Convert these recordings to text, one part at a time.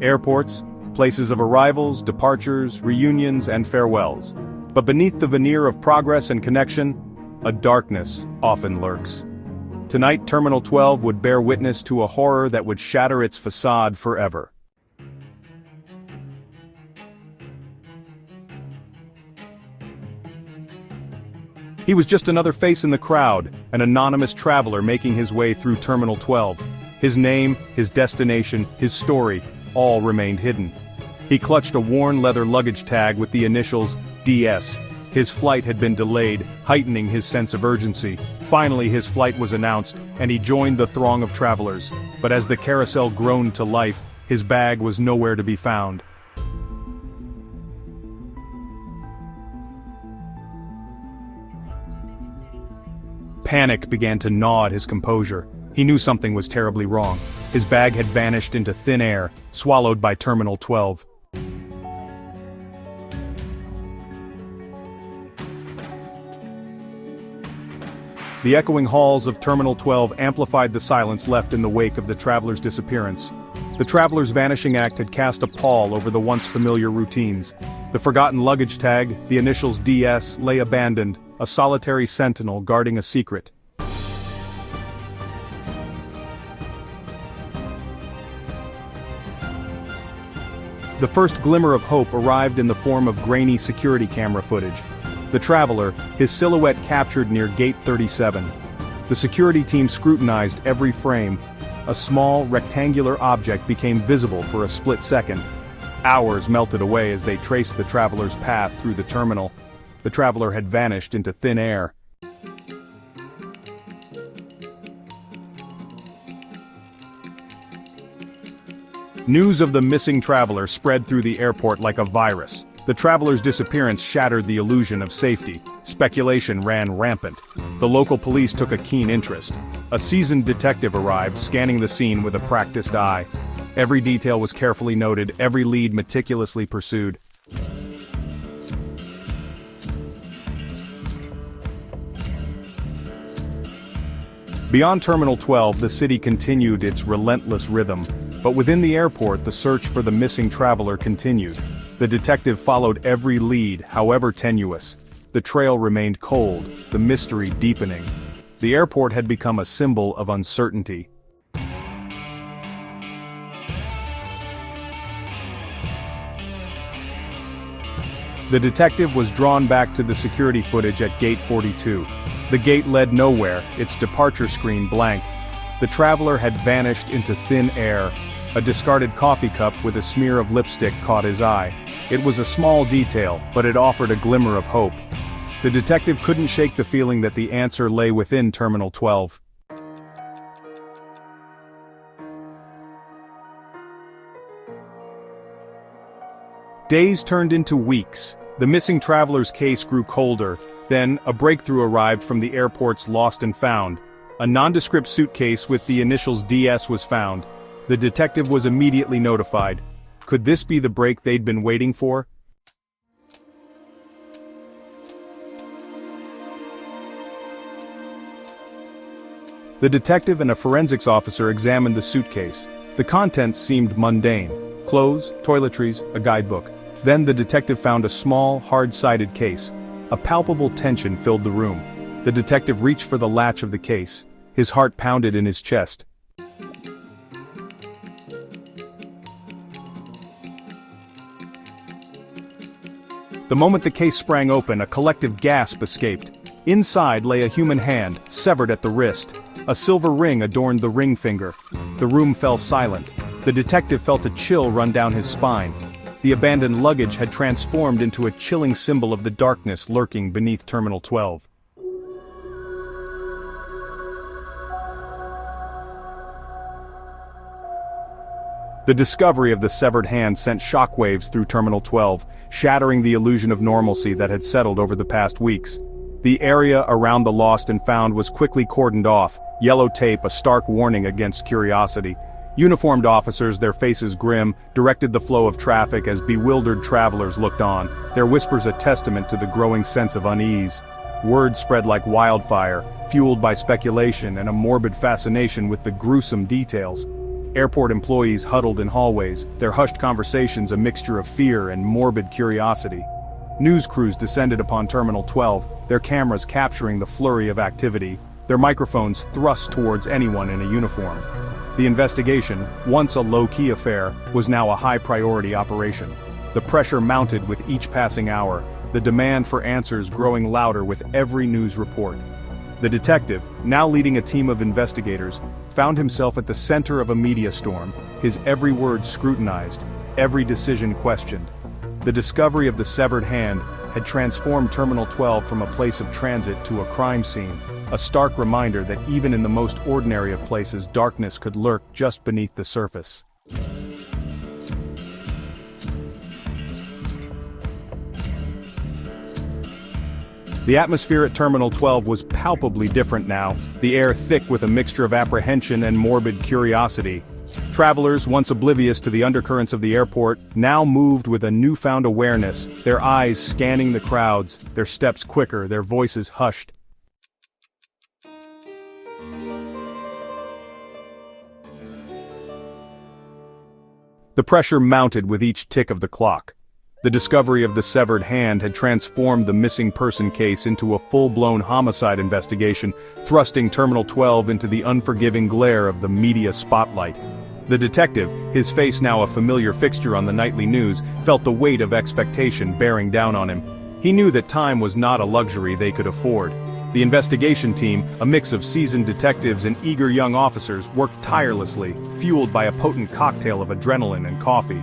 Airports, places of arrivals, departures, reunions, and farewells. But beneath the veneer of progress and connection, a darkness often lurks. Tonight, Terminal 12 would bear witness to a horror that would shatter its facade forever. He was just another face in the crowd, an anonymous traveler making his way through Terminal 12. His name, his destination, his story, all remained hidden. He clutched a worn leather luggage tag with the initials DS. His flight had been delayed, heightening his sense of urgency. Finally, his flight was announced, and he joined the throng of travelers. But as the carousel groaned to life, his bag was nowhere to be found. Panic began to gnaw at his composure. He knew something was terribly wrong. His bag had vanished into thin air, swallowed by Terminal 12. The echoing halls of Terminal 12 amplified the silence left in the wake of the traveler's disappearance. The traveler's Vanishing Act had cast a pall over the once familiar routines. The forgotten luggage tag, the initials DS, lay abandoned, a solitary sentinel guarding a secret. The first glimmer of hope arrived in the form of grainy security camera footage. The traveler, his silhouette captured near Gate 37. The security team scrutinized every frame. A small, rectangular object became visible for a split second. Hours melted away as they traced the traveler's path through the terminal. The traveler had vanished into thin air. News of the missing traveler spread through the airport like a virus. The traveler's disappearance shattered the illusion of safety. Speculation ran rampant. The local police took a keen interest. A seasoned detective arrived, scanning the scene with a practiced eye. Every detail was carefully noted, every lead meticulously pursued. Beyond Terminal 12, the city continued its relentless rhythm. But within the airport, the search for the missing traveler continued. The detective followed every lead, however tenuous. The trail remained cold, the mystery deepening. The airport had become a symbol of uncertainty. The detective was drawn back to the security footage at Gate 42. The gate led nowhere, its departure screen blank. The traveler had vanished into thin air. A discarded coffee cup with a smear of lipstick caught his eye. It was a small detail, but it offered a glimmer of hope. The detective couldn't shake the feeling that the answer lay within Terminal 12. Days turned into weeks. The missing traveler's case grew colder. Then, a breakthrough arrived from the airport's Lost and Found. A nondescript suitcase with the initials DS was found. The detective was immediately notified. Could this be the break they'd been waiting for? The detective and a forensics officer examined the suitcase. The contents seemed mundane. Clothes, toiletries, a guidebook. Then the detective found a small, hard-sided case. A palpable tension filled the room. The detective reached for the latch of the case. His heart pounded in his chest. The moment the case sprang open, a collective gasp escaped. Inside lay a human hand, severed at the wrist. A silver ring adorned the ring finger. The room fell silent. The detective felt a chill run down his spine. The abandoned luggage had transformed into a chilling symbol of the darkness lurking beneath Terminal 12. The discovery of the severed hand sent shockwaves through Terminal 12, shattering the illusion of normalcy that had settled over the past weeks. The area around the Lost and Found was quickly cordoned off, yellow tape a stark warning against curiosity. Uniformed officers, their faces grim, directed the flow of traffic as bewildered travelers looked on, their whispers a testament to the growing sense of unease. Word spread like wildfire, fueled by speculation and a morbid fascination with the gruesome details. Airport employees huddled in hallways, their hushed conversations a mixture of fear and morbid curiosity. News crews descended upon Terminal 12, their cameras capturing the flurry of activity, their microphones thrust towards anyone in a uniform. The investigation, once a low-key affair, was now a high-priority operation. The pressure mounted with each passing hour, the demand for answers growing louder with every news report. The detective, now leading a team of investigators, found himself at the center of a media storm, his every word scrutinized, every decision questioned. The discovery of the severed hand had transformed Terminal 12 from a place of transit to a crime scene, a stark reminder that even in the most ordinary of places, darkness could lurk just beneath the surface. The atmosphere at Terminal 12 was palpably different now, the air thick with a mixture of apprehension and morbid curiosity. Travelers, once oblivious to the undercurrents of the airport, now moved with a newfound awareness, their eyes scanning the crowds, their steps quicker, their voices hushed. The pressure mounted with each tick of the clock. The discovery of the severed hand had transformed the missing person case into a full-blown homicide investigation, thrusting Terminal 12 into the unforgiving glare of the media spotlight. The detective, his face now a familiar fixture on the nightly news, felt the weight of expectation bearing down on him. He knew that time was not a luxury they could afford. The investigation team, a mix of seasoned detectives and eager young officers, worked tirelessly, fueled by a potent cocktail of adrenaline and coffee.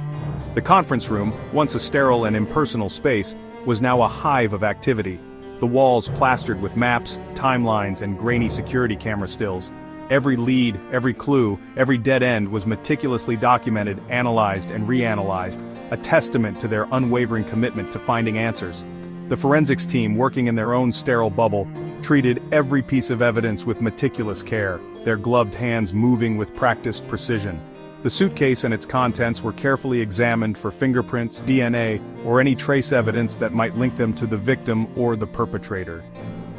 The conference room, once a sterile and impersonal space, was now a hive of activity. The walls plastered with maps, timelines, and grainy security camera stills. Every lead, every clue, every dead end was meticulously documented, analyzed, and reanalyzed, a testament to their unwavering commitment to finding answers. The forensics team, working in their own sterile bubble, treated every piece of evidence with meticulous care, their gloved hands moving with practiced precision. The suitcase and its contents were carefully examined for fingerprints, DNA, or any trace evidence that might link them to the victim or the perpetrator.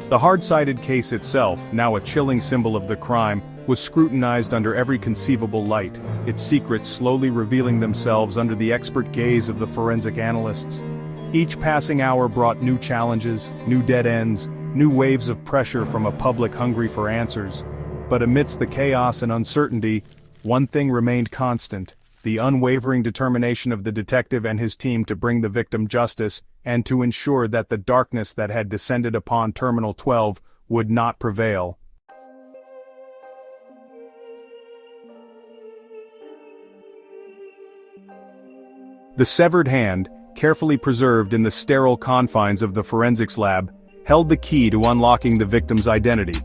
The hard-sided case itself, now a chilling symbol of the crime, was scrutinized under every conceivable light, its secrets slowly revealing themselves under the expert gaze of the forensic analysts. Each passing hour brought new challenges, new dead ends, new waves of pressure from a public hungry for answers. But amidst the chaos and uncertainty, one thing remained constant: the unwavering determination of the detective and his team to bring the victim justice and to ensure that the darkness that had descended upon Terminal 12 would not prevail. The severed hand, carefully preserved in the sterile confines of the forensics lab, held the key to unlocking the victim's identity.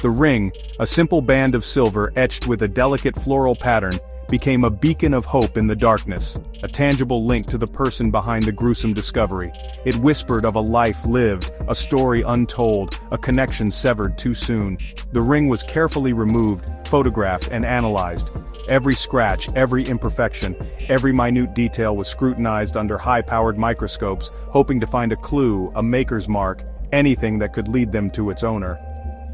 The ring, a simple band of silver etched with a delicate floral pattern, became a beacon of hope in the darkness, a tangible link to the person behind the gruesome discovery. It whispered of a life lived, a story untold, a connection severed too soon. The ring was carefully removed, photographed, and analyzed. Every scratch, every imperfection, every minute detail was scrutinized under high-powered microscopes, hoping to find a clue, a maker's mark, anything that could lead them to its owner.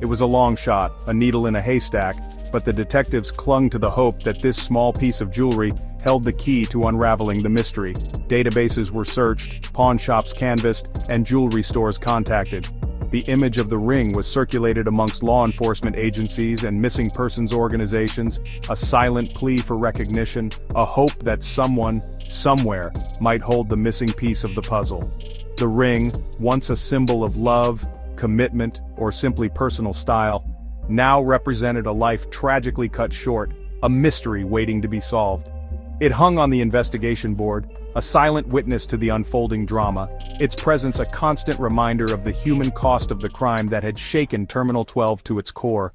It was a long shot, a needle in a haystack, but the detectives clung to the hope that this small piece of jewelry held the key to unraveling the mystery. Databases were searched, pawn shops canvassed, and jewelry stores contacted. The image of the ring was circulated amongst law enforcement agencies and missing persons organizations, a silent plea for recognition, a hope that someone, somewhere, might hold the missing piece of the puzzle. The ring, once a symbol of love, commitment, or simply personal style, now represented a life tragically cut short, a mystery waiting to be solved. It hung on the investigation board, a silent witness to the unfolding drama, its presence a constant reminder of the human cost of the crime that had shaken Terminal 12 to its core.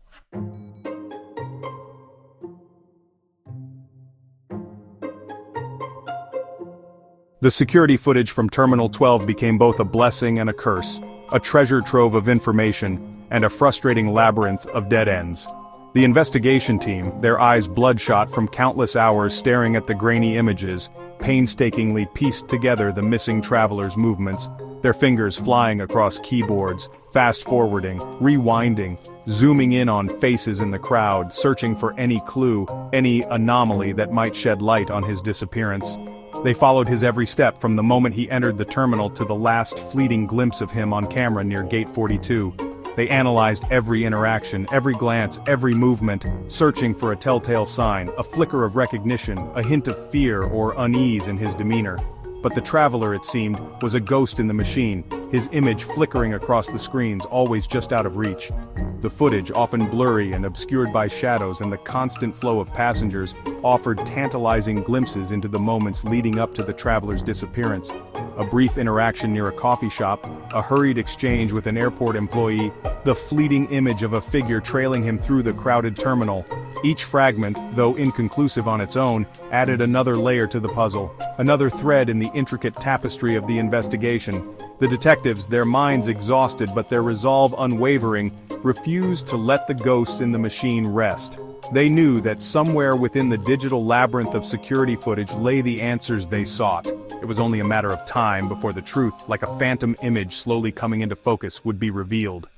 The security footage from Terminal 12 became both a blessing and a curse, a treasure trove of information, and a frustrating labyrinth of dead ends. The investigation team, their eyes bloodshot from countless hours staring at the grainy images, painstakingly pieced together the missing traveler's movements, their fingers flying across keyboards, fast-forwarding, rewinding, zooming in on faces in the crowd, searching for any clue, any anomaly that might shed light on his disappearance. They followed his every step from the moment he entered the terminal to the last fleeting glimpse of him on camera near Gate 42. They analyzed every interaction, every glance, every movement, searching for a telltale sign, a flicker of recognition, a hint of fear or unease in his demeanor. But the traveler, it seemed, was a ghost in the machine, his image flickering across the screens, always just out of reach. The footage, often blurry and obscured by shadows and the constant flow of passengers, offered tantalizing glimpses into the moments leading up to the traveler's disappearance. A brief interaction near a coffee shop, a hurried exchange with an airport employee, the fleeting image of a figure trailing him through the crowded terminal. Each fragment, though inconclusive on its own, added another layer to the puzzle, another thread in the intricate tapestry of the investigation. The detectives, their minds exhausted but their resolve unwavering, refused to let the ghosts in the machine rest. They knew that somewhere within the digital labyrinth of security footage lay the answers they sought. It was only a matter of time before the truth, like a phantom image slowly coming into focus, would be revealed.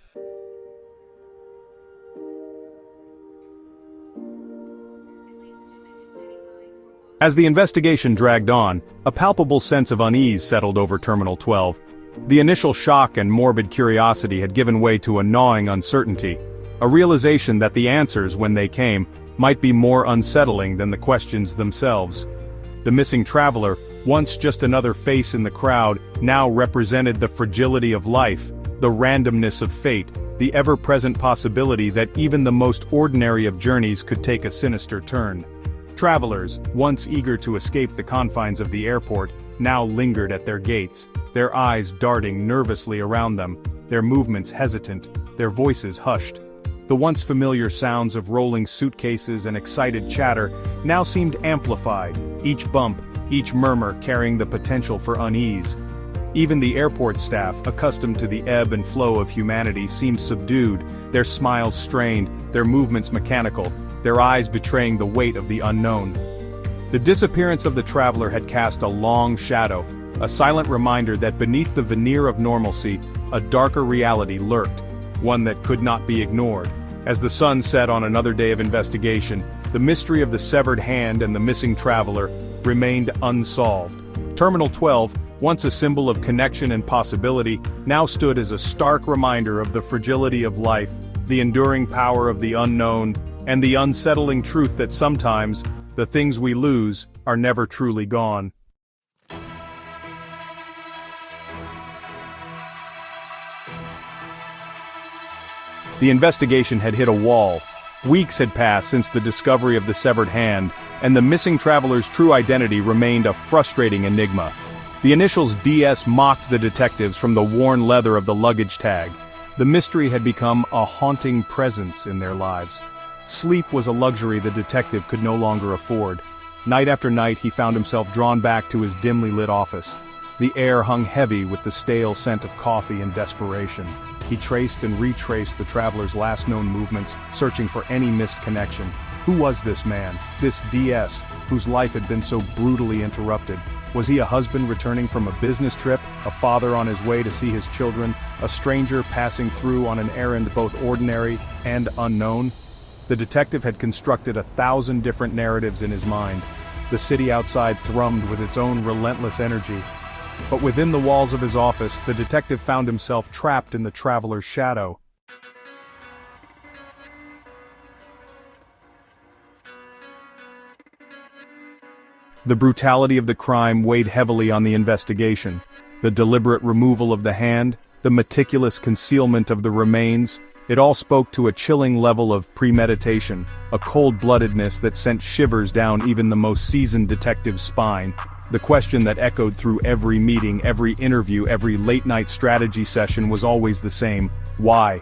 As the investigation dragged on, a palpable sense of unease settled over Terminal 12. The initial shock and morbid curiosity had given way to a gnawing uncertainty, a realization that the answers, when they came, might be more unsettling than the questions themselves. The missing traveler, once just another face in the crowd, now represented the fragility of life, the randomness of fate, the ever-present possibility that even the most ordinary of journeys could take a sinister turn. Travelers, once eager to escape the confines of the airport, now lingered at their gates, their eyes darting nervously around them, their movements hesitant, their voices hushed. The once familiar sounds of rolling suitcases and excited chatter now seemed amplified, each bump, each murmur carrying the potential for unease. Even the airport staff, accustomed to the ebb and flow of humanity, seemed subdued, their smiles strained, their movements mechanical, their eyes betraying the weight of the unknown. The disappearance of the traveler had cast a long shadow, a silent reminder that beneath the veneer of normalcy, a darker reality lurked, one that could not be ignored. As the sun set on another day of investigation, the mystery of the severed hand and the missing traveler remained unsolved. Terminal 12, once a symbol of connection and possibility, now stood as a stark reminder of the fragility of life, the enduring power of the unknown, and the unsettling truth that sometimes, the things we lose are never truly gone. The investigation had hit a wall. Weeks had passed since the discovery of the severed hand, and the missing traveler's true identity remained a frustrating enigma. The initials DS mocked the detectives from the worn leather of the luggage tag. The mystery had become a haunting presence in their lives. Sleep was a luxury the detective could no longer afford. Night after night he found himself drawn back to his dimly lit office. The air hung heavy with the stale scent of coffee and desperation. He traced and retraced the traveler's last known movements, searching for any missed connection. Who was this man, this DS, whose life had been so brutally interrupted? Was he a husband returning from a business trip, a father on his way to see his children, a stranger passing through on an errand both ordinary and unknown? The detective had constructed 1,000 different narratives in his mind. The city outside thrummed with its own relentless energy. But within the walls of his office, the detective found himself trapped in the traveler's shadow. The brutality of the crime weighed heavily on the investigation. The deliberate removal of the hand, the meticulous concealment of the remains, it all spoke to a chilling level of premeditation, a cold-bloodedness that sent shivers down even the most seasoned detective's spine. The question that echoed through every meeting, every interview, every late-night strategy session was always the same: why?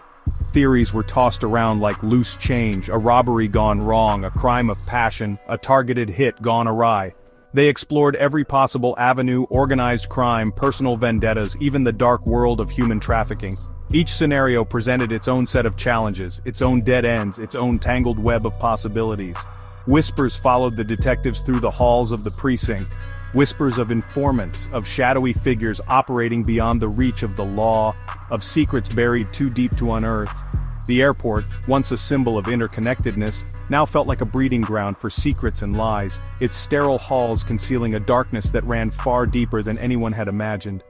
Theories were tossed around like loose change, a robbery gone wrong, a crime of passion, a targeted hit gone awry. They explored every possible avenue: organized crime, personal vendettas, even the dark world of human trafficking. Each scenario presented its own set of challenges, its own dead ends, its own tangled web of possibilities. Whispers followed the detectives through the halls of the precinct. Whispers of informants, of shadowy figures operating beyond the reach of the law, of secrets buried too deep to unearth. The airport, once a symbol of interconnectedness, now felt like a breeding ground for secrets and lies, its sterile halls concealing a darkness that ran far deeper than anyone had imagined.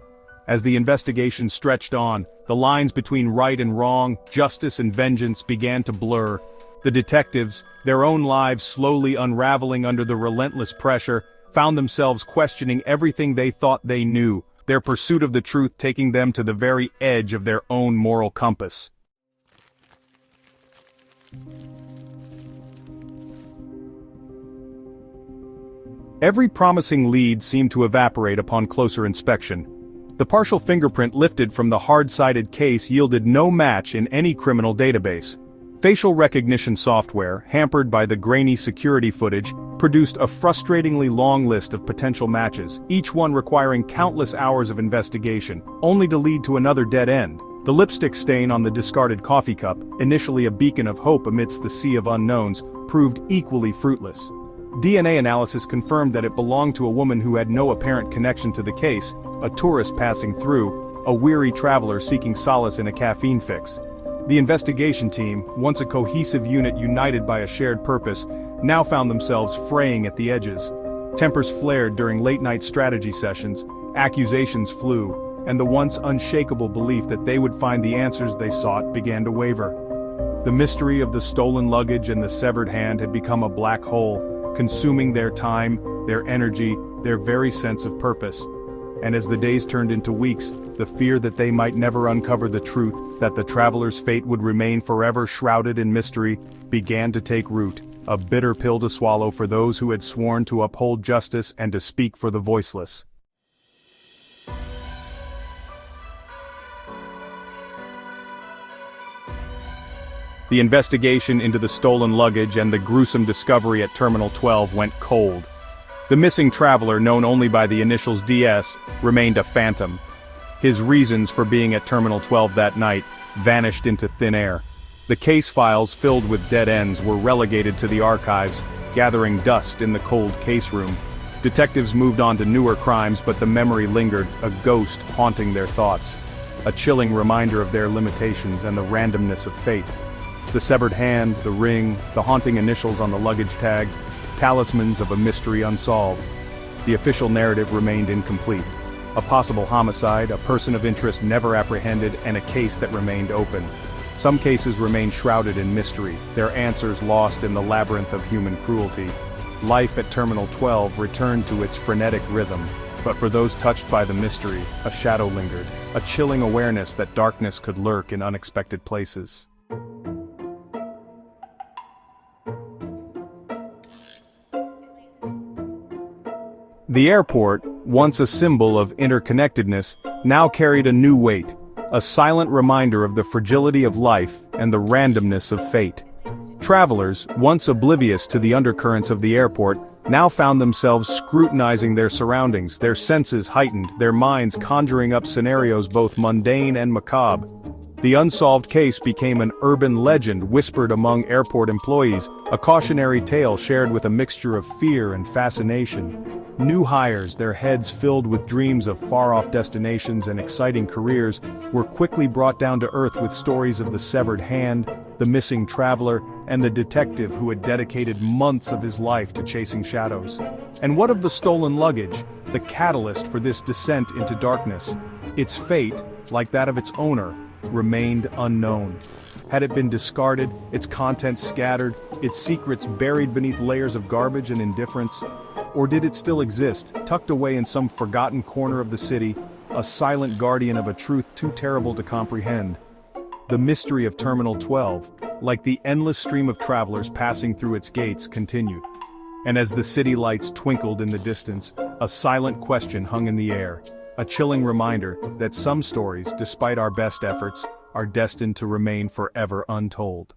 As the investigation stretched on, the lines between right and wrong, justice and vengeance began to blur. The detectives, their own lives slowly unraveling under the relentless pressure, found themselves questioning everything they thought they knew, their pursuit of the truth taking them to the very edge of their own moral compass. Every promising lead seemed to evaporate upon closer inspection. The partial fingerprint lifted from the hard-sided case yielded no match in any criminal database. Facial recognition software, hampered by the grainy security footage, produced a frustratingly long list of potential matches, each one requiring countless hours of investigation, only to lead to another dead end. The lipstick stain on the discarded coffee cup, initially a beacon of hope amidst the sea of unknowns, proved equally fruitless. DNA analysis confirmed that it belonged to a woman who had no apparent connection to the case, a tourist passing through, a weary traveler seeking solace in a caffeine fix. The investigation team, once a cohesive unit united by a shared purpose, now found themselves fraying at the edges. Tempers flared during late-night strategy sessions, accusations flew, and the once unshakable belief that they would find the answers they sought began to waver. The mystery of the stolen luggage and the severed hand had become a black hole, consuming their time, their energy, their very sense of purpose. And as the days turned into weeks, the fear that they might never uncover the truth, that the traveler's fate would remain forever shrouded in mystery, began to take root, a bitter pill to swallow for those who had sworn to uphold justice and to speak for the voiceless. The investigation into the stolen luggage and the gruesome discovery at Terminal 12 went cold. The missing traveler, known only by the initials DS, remained a phantom. His reasons for being at Terminal 12 that night vanished into thin air. The case files filled with dead ends were relegated to the archives, gathering dust in the cold case room. Detectives moved on to newer crimes, but the memory lingered, a ghost haunting their thoughts. A chilling reminder of their limitations and the randomness of fate. The severed hand, the ring, the haunting initials on the luggage tag, talismans of a mystery unsolved. The official narrative remained incomplete. A possible homicide, a person of interest never apprehended, and a case that remained open. Some cases remained shrouded in mystery, their answers lost in the labyrinth of human cruelty. Life at Terminal 12 returned to its frenetic rhythm, but for those touched by the mystery, a shadow lingered, a chilling awareness that darkness could lurk in unexpected places. The airport, once a symbol of interconnectedness, now carried a new weight, a silent reminder of the fragility of life and the randomness of fate. Travelers, once oblivious to the undercurrents of the airport, now found themselves scrutinizing their surroundings, their senses heightened, their minds conjuring up scenarios both mundane and macabre. The unsolved case became an urban legend whispered among airport employees, a cautionary tale shared with a mixture of fear and fascination. New hires, their heads filled with dreams of far-off destinations and exciting careers, were quickly brought down to earth with stories of the severed hand, the missing traveler, and the detective who had dedicated months of his life to chasing shadows. And what of the stolen luggage, the catalyst for this descent into darkness? Its fate, like that of its owner, remained unknown. Had it been discarded, its contents scattered, its secrets buried beneath layers of garbage and indifference? Or did it still exist, tucked away in some forgotten corner of the city, a silent guardian of a truth too terrible to comprehend? The mystery of Terminal 12, like the endless stream of travelers passing through its gates, continued. And as the city lights twinkled in the distance, a silent question hung in the air. A chilling reminder that some stories, despite our best efforts, are destined to remain forever untold.